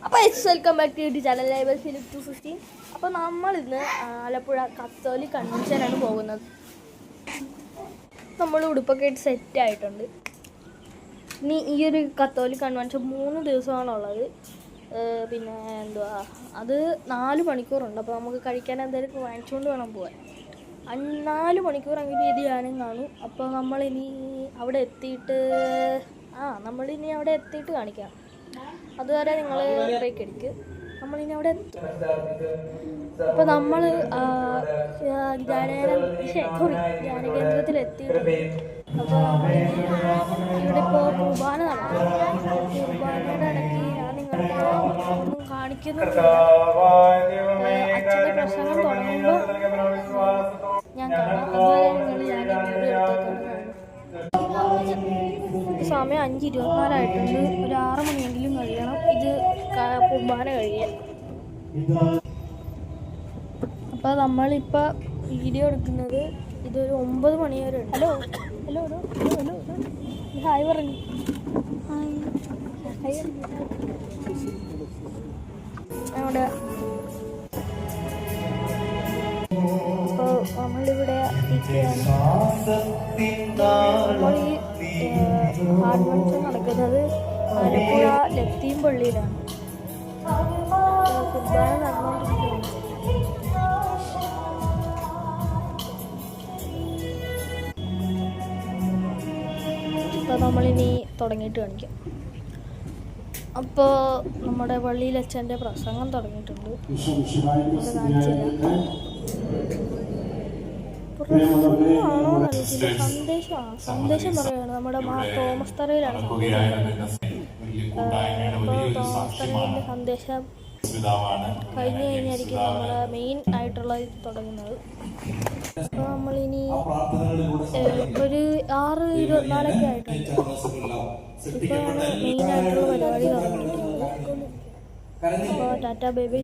അപ്പോൾ welcome back to YouTube channel ലൈബൽ Philip 250. അപ്പോൾ നമ്മളിന്ന് ആലപ്പുഴ കത്തോലിക് കൺവെൻഷനാണ് പോകുന്നത്. നമ്മൾ ഉടുപ്പൊക്കെ ഇട്ട് സെറ്റ് ആയിട്ടുണ്ട്. ഇനി ഈ ഒരു കത്തോലിക് കൺവെൻഷൻ 3 ദിവസമാണുള്ളത്. പിന്നെ എന്തുവാ അത് 4 മണിക്കൂറുണ്ട്. അപ്പോൾ നമുക്ക് കഴിക്കാൻ എന്തെങ്കിലും വാങ്ങിച്ചുകൊണ്ട് വേണം പോകാൻ. 4 മണിക്കൂറെങ്കിലും ഇത് ഞാനും കാണും. അപ്പോൾ നമ്മളിനി അവിടെ എത്തിയിട്ട് അവിടെ എത്തിയിട്ട് കാണിക്കാം. അതുവരെ നിങ്ങൾ ബ്രേക്ക് എടുക്കുക. നമ്മളിനി അവിടെ എത്തും. അപ്പോൾ നമ്മൾ ധ്യാനകേന്ദ്രത്തിൽ എത്തിയിട്ടുണ്ട്. അപ്പോൾ നമ്മളിനി ഇവിടെ ഇപ്പോൾ കുർബാന നടക്കും. കുർബാനയുടെ ഇടയ്ക്ക് ഞാൻ നിങ്ങൾക്ക് ഒന്നും കാണിക്കുന്നില്ല. അച്ഛൻ്റെ പ്രസംഗം തുടങ്ങുമ്പോൾ ഞാൻ കാണാം. അതുവരെ നിങ്ങൾ ഞാൻ വീഡിയോ എടുത്തേക്കാണ്. സമയം 5:24 ഒരു 6 മണിയെങ്കിലും കഴിയണം ഇത് കുർബാന കഴിയാൻ. അപ്പോൾ നമ്മളിപ്പോൾ വീഡിയോ എടുക്കുന്നത് ഇതൊരു 9 മണി വരെ ഉണ്ട്. Hello hello hello hello hello hi പറഞ്ഞു. ഹായ് അവിടെ ഇപ്പോൾ നമ്മളിവിടെ നമ്മൾ ഈ കൺവെൻഷൻ നടക്കുന്നത് ആലപ്പുഴ ലത്തീം പള്ളിയിലാണ്. കുർബാന നടന്നുകൊണ്ടിരിക്കുകയാണ്. അപ്പോൾ നമ്മളിനി തുടങ്ങിയിട്ട് കാണിക്കാം. അപ്പോൾ നമ്മുടെ പള്ളിയിൽ അച്ഛൻ്റെ പ്രസംഗം തുടങ്ങിയിട്ടുണ്ട്. പ്രസംഗമാണോ എന്നറിയത്തില്ല, സന്ദേശം പറയുകയാണ്. നമ്മുടെ തോമസ് തറയിലാണ്. അപ്പോൾ തോമസ് തറയിലെ സന്ദേശം കഴിഞ്ഞ് കഴിഞ്ഞായിരിക്കും നമ്മുടെ മെയിൻ ആയിട്ടുള്ള ഇത് തുടങ്ങുന്നത്. അപ്പോൾ നമ്മളിനി ഒരു 6:24 ആയിട്ടുണ്ട്. ഇപ്പോഴാണ് മെയിൻ ആയിട്ടുള്ള പരിപാടി തുടങ്ങിയിട്ടുള്ളത്. അപ്പോൾ ടാറ്റ ബൈ ബൈ.